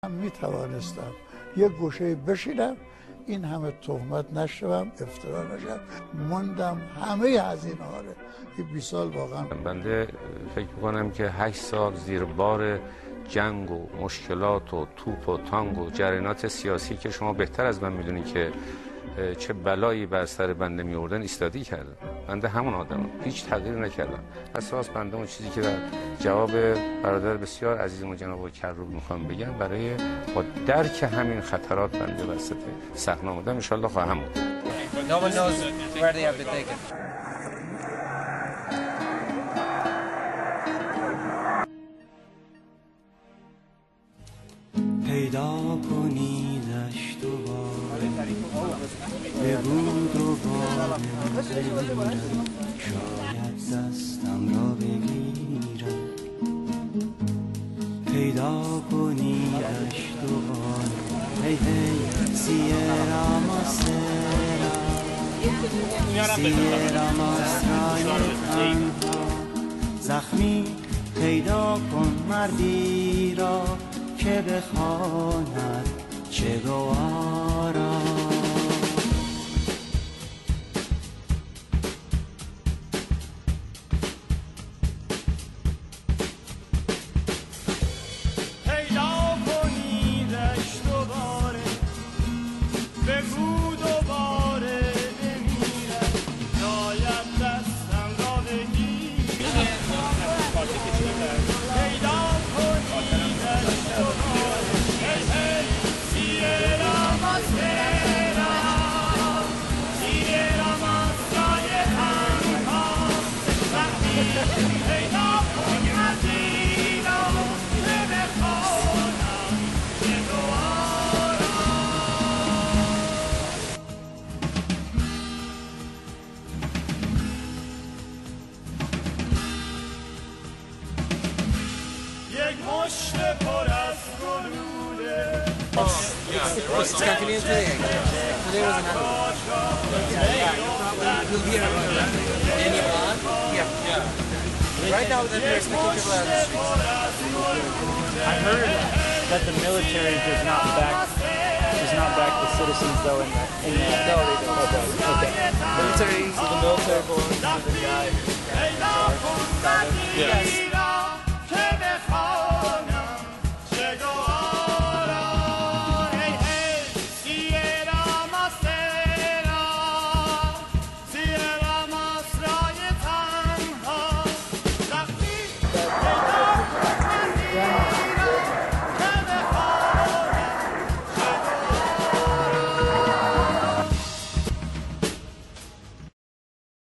من می توانستم یه گوشه بشینم این همه تهمت نشوم، افترا نشم، موندم همه هزینه ها رو. این 20 سال واقعا بنده فکر میکنم که 8 سال زیر بار جنگ و مشکلات و توپ و تانگ و جریانات سیاسی که شما بهتر از من میدونید که چه بلایی بر سر بنده می آوردن ایستادگی کردم. بنده همون آدمم، هیچ تغییر نکردم. اساس بنده اون چیزی که در جواب برادر بسیار عزیزم جناب کروب میخوام بگم، برای با درک همین خطرات بنده وسط صحنه آمدم. ان شاءالله خواهم بود. No one knows where they have been taken. پیدا کنیدش دوباره بگو دوباره بمیرم، شاید دستم را بگیرم. پیدا کنیدش دوباره هی هی سیرا ماسرا سیرا ماسرای تنها زخمی. پیدا کن مردی را که بخواند چه گوارا. پیدا کنیدش دوباره بگو دوباره بمیرم، شاید دستم را بگیرم. پیدا کنیدش دوباره سیرا ماسرا سیرا ماسرای تنها زخمی. پیدا کن مردی را که بخوانم چه گوارا. یک مشت پر از گلوله. It's continuing today. Today was another one. You'll be around. Any plan? Yeah. Right now, they're expecting people out of the streets. I heard that the military does not back the citizens though in the No, they don't. Okay. Military. So the military belongs to the guy. Yes.